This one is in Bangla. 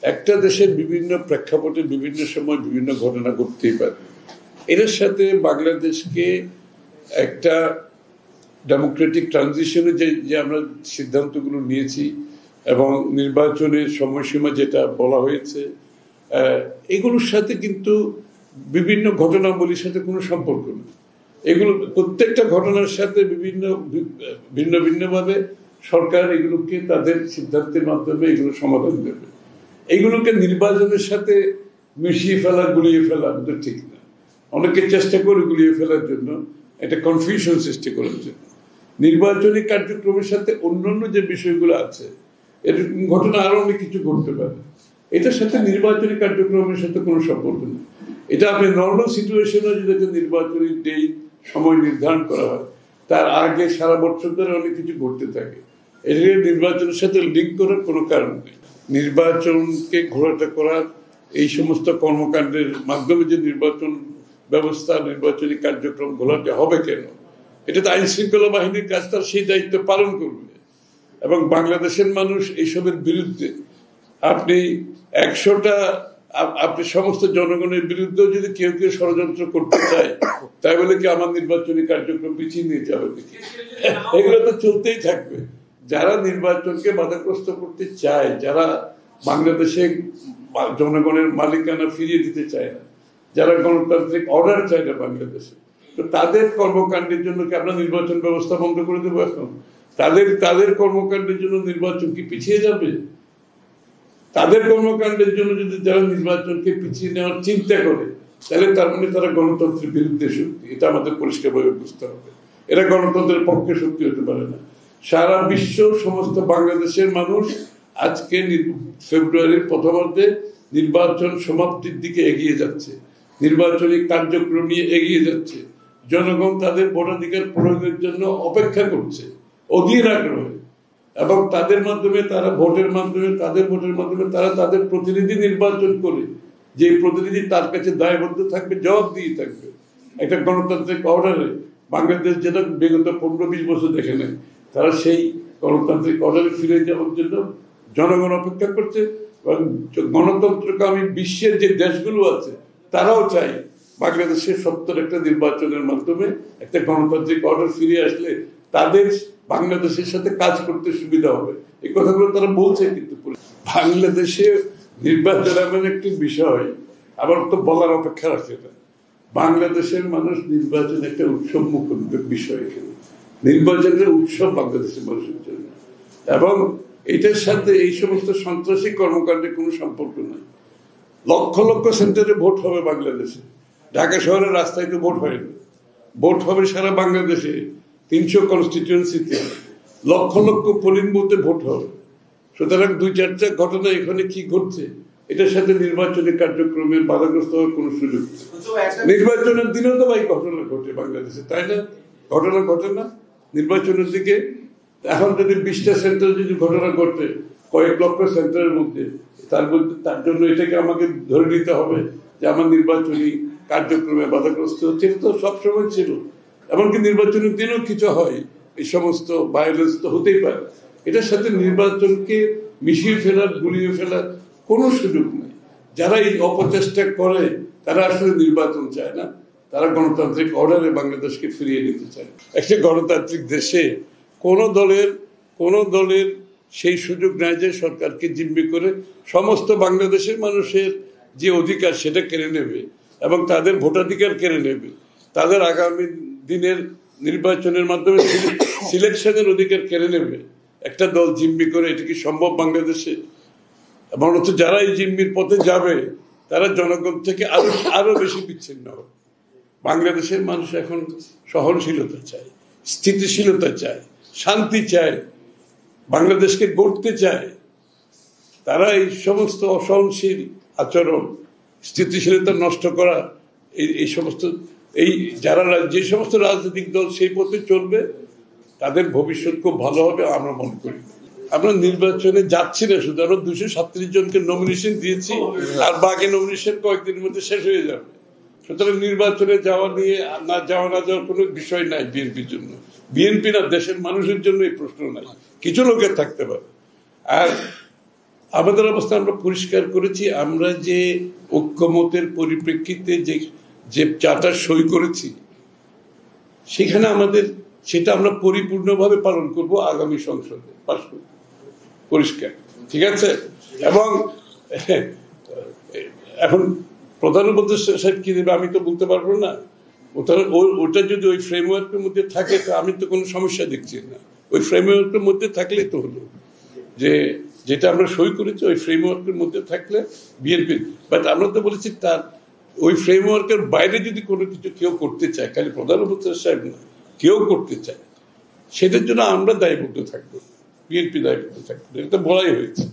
একটা দেশের বিভিন্ন প্রেক্ষাপটে বিভিন্ন সময় বিভিন্ন ঘটনা ঘটতেই পারে। এর সাথে বাংলাদেশকে একটা ডেমোক্রেটিক ট্রানজিশনে যে আমরা সিদ্ধান্তগুলো নিয়েছি এবং নির্বাচনের সময়সীমা যেটা বলা হয়েছে, এগুলোর সাথে কিন্তু বিভিন্ন ঘটনাবলীর সাথে কোনো সম্পর্ক নেই। এগুলো প্রত্যেকটা ঘটনার সাথে ভিন্ন ভিন্নভাবে সরকার এগুলোকে তাদের সিদ্ধান্তের মাধ্যমে এগুলো সমাধান দেবে। এগুলোকে নির্বাচনের সাথে মিশিয়ে ফেলা, গুলিয়ে ফেলা আমাদের ঠিক না। অনেকে চেষ্টা করে গুলিয়ে ফেলার জন্য, একটা কনফিউশন সৃষ্টি করার জন্য। নির্বাচনী কার্যক্রমের সাথে অন্যান্য যে বিষয়গুলো আছে, এরকম ঘটনা আরো অনেক কিছু ঘটতে পারে, এটার সাথে নির্বাচনী কার্যক্রমের সাথে কোনো সম্পর্ক নেই। এটা আপনি নর্মাল সিচুয়েশনে যদি নির্বাচনী ডেট সময় নির্ধারণ করা হয়, তার আগে সারা বছর ধরে অনেক কিছু ঘটতে থাকে। এটাকে নির্বাচনের সাথে লিঙ্ক করার কোনো কারণ নেই। নির্বাচনকে ঘোরাটা করার এই সমস্ত কর্মকাণ্ডের মাধ্যমে যে নির্বাচন ব্যবস্থা, নির্বাচনী কার্যক্রম ঘোলাতে হবে কেন? এটা তো আইন শৃঙ্খলা বাহিনীর কাজ, তার সেই দায়িত্ব পালন করবে। এবং বাংলাদেশের মানুষ এইসবের বিরুদ্ধে, আপনি 100টা আপনি সমস্ত জনগণের বিরুদ্ধেও যদি কেউ কেউ ষড়যন্ত্র করতে চায়, তাই বলে কি আমার নির্বাচনী কার্যক্রম পিছিয়ে নিয়ে যাবে? এগুলো তো চলতেই থাকবে। যারা নির্বাচনকে বাধাগ্রস্ত করতে চায়, যারা বাংলাদেশে জনগণের মালিকানা ফিরিয়ে দিতে চায় না, যারা গণতান্ত্রিক অর্ডার চায় না বাংলাদেশে, তো তাদের কর্মকাণ্ডের জন্য কি আমরা নির্বাচন ব্যবস্থা বন্ধ করে দেবো এখন? তাদের কর্মকাণ্ডের জন্য নির্বাচন কি পিছিয়ে যাবে? তাদের কর্মকাণ্ডের জন্য যদি যারা নির্বাচনকে পিছিয়ে নেওয়ার চিন্তা করে, তাহলে তার মানে তারা গণতন্ত্রের বিরুদ্ধে শক্তি। এটা আমাদের পরিষ্কারভাবে বুঝতে হবে। এরা গণতন্ত্রের পক্ষে শক্তি হতে পারে না। সারা বিশ্ব, সমস্ত বাংলাদেশের মানুষ আজকে ফেব্রুয়ারির প্রথমার্ধে নির্বাচন সমাপ্তির দিকে এগিয়ে যাচ্ছে, নির্বাচনী কার্যক্রম নিয়ে এগিয়ে যাচ্ছে। জনগণ তাদের ভোটাধিকার প্রয়োগের জন্য অপেক্ষা করছে অধীর আগ্রহে, এবং তাদের মাধ্যমে, তারা ভোটের মাধ্যমে, তাদের ভোটের মাধ্যমে তারা তাদের প্রতিনিধি নির্বাচন করে, যে প্রতিনিধি তার কাছে দায়বদ্ধ থাকবে, জবাবদিহি থাকবে একটা গণতান্ত্রিক অর্ডারে। বাংলাদেশ যেটা বিগত 15-20 বছর দেখে নেয়, তারা সেই গণতান্ত্রিক অর্ডারে ফিরে যাওয়ার জন্য জনগণ অপেক্ষা করছে। এবং গণতন্ত্রকামী বিশ্বের যে দেশগুলো আছে, তারাও চায় বাংলাদেশের সত্তর একটা নির্বাচনের মাধ্যমে একটা গণতান্ত্রিক অর্ডার ফিরে আসলে তাদের বাংলাদেশের সাথে কাজ করতে সুবিধা হবে। এই কথাগুলো তারা বলছে। কিন্তু বাংলাদেশে নির্বাচন এমন একটি বিষয়, আবার তো বলার অপেক্ষা রাখে না। বাংলাদেশের মানুষ নির্বাচন একটা উৎসব মুখর বিষয়। নির্বাচনের উৎসব বাংলাদেশের মানুষের জন্য, এবং এটার সাথে এই সমস্ত সন্ত্রাসী কর্মকাণ্ডের কোনো সম্পর্ক নাই। লক্ষ লক্ষ সেন্টারে ভোট হবে বাংলাদেশে। ঢাকা শহরের রাস্তায় তো ভোট হয়নি, ভোট হবে সারা বাংলাদেশে 300 কনস্টিটিউয়েন্সিতে, লক্ষ লক্ষ পোলিং বুথে ভোট হবে। সুতরাং 2-4টা ঘটনা এখানে কি ঘটছে, এটার সাথে নির্বাচনী কার্যক্রমের বাধাগ্রস্ত হওয়ার কোনো সুযোগ নেই। নির্বাচনের দিনেও তো ভাই ঘটনা ঘটে বাংলাদেশে, তাই না? ঘটনা ঘটে না নির্বাচনের দিকে? এখন যদি 20টা সেন্টারে যদি ঘটনা ঘটে কয়েক লক্ষ সেন্টারের মধ্যে, তার জন্য এটাকে আমাকে ধরে নিতে হবে যে আমার নির্বাচনী কার্যক্রমে বাধাগ্রস্ত হচ্ছে? এটা তো সবসময় ছিল। এমনকি নির্বাচনের দিনও কিছু হয়, এই সমস্ত ভায়োলেন্স তো হতেই পারে। এটার সাথে নির্বাচনকে মিশিয়ে ফেলার, গুলিয়ে ফেলার কোনো সুযোগ নেই। যারা এই অপচেষ্টা করে, তারা আসলে নির্বাচন চায় না, তারা গণতান্ত্রিক অর্ডারে বাংলাদেশকে ফিরিয়ে নিতে চায়। একটা গণতান্ত্রিক দেশে কোনো দলের সেই সুযোগ নেয় যে সরকারকে জিম্মি করে সমস্ত বাংলাদেশের মানুষের যে অধিকার সেটা কেড়ে নেবে, এবং তাদের ভোটাধিকার কেড়ে নেবে, তাদের আগামী দিনের নির্বাচনের মাধ্যমে সিলেকশনের অধিকার কেড়ে নেবে একটা দল জিম্মি করে। এটা কি সম্ভব বাংলাদেশে? এবং যারা এই জিম্মির পথে যাবে, তারা জনগণ থেকে আরো বেশি বিচ্ছিন্ন হবে। বাংলাদেশের মানুষ এখন সহনশীলতা চায়, স্থিতিশীলতা চায়, শান্তি চায়, বাংলাদেশকে গড়তে চায়। তারা এই সমস্ত অসহনশীল আচরণ, স্থিতিশীলতা নষ্ট করা, এই সমস্ত যে সমস্ত রাজনৈতিক দল সেই পথে চলবে, তাদের ভবিষ্যৎ খুব ভালো হবে আমরা মনে করি। আমরা নির্বাচনে যাচ্ছি না, শুধু আমরা 237 জনকে নমিনেশন দিয়েছি, আর বাকি নমিনেশন কয়েকদিনের মধ্যে শেষ হয়ে যাবে। সুতরাং নির্বাচনে যাওয়া নিয়ে না যাওয়ার কোনো বিষয় নাই বিএনপির জন্য। বিএনপি না, দেশের মানুষের জন্য এই প্রশ্ন নাই। কিছু লোকের থাকতে পারে। আর আমাদের অবস্থা আমরা পরিষ্কার করেছি। আমরা যে ঐক্যমতের পরিপ্রেক্ষিতে যে চার্টার সই করেছি, সেখানে সেটা আমরা পরিপূর্ণভাবে পালন করব আগামী সংসদে পাশ করব, পরিষ্কার, ঠিক আছে। এবং এখন প্রধান উপদেষ্টা সাহেব কি দেবে আমি তো বলতে পারবো না। ওটা যদি ওই ফ্রেমওয়ার্কের মধ্যে থাকে তো আমি তো কোনো সমস্যা দেখছি না। ওই ফ্রেমওয়ার্কের মধ্যে থাকলেই তো হলো, যেটা আমরা সই করেছি ওই ফ্রেমওয়ার্কের মধ্যে থাকলে বিএনপি। বাট আমরা তো বলেছি তার ওই ফ্রেমওয়ার্কের বাইরে যদি কোনো কিছু কেউ করতে চায়, খালি প্রধান উপদেষ্টা সাহেব না, কেউ করতে চায়, সেটার জন্য আমরা দায়বদ্ধ থাকবো, বিএনপি দায়বদ্ধ থাকবো, এটা বলাই হয়েছে।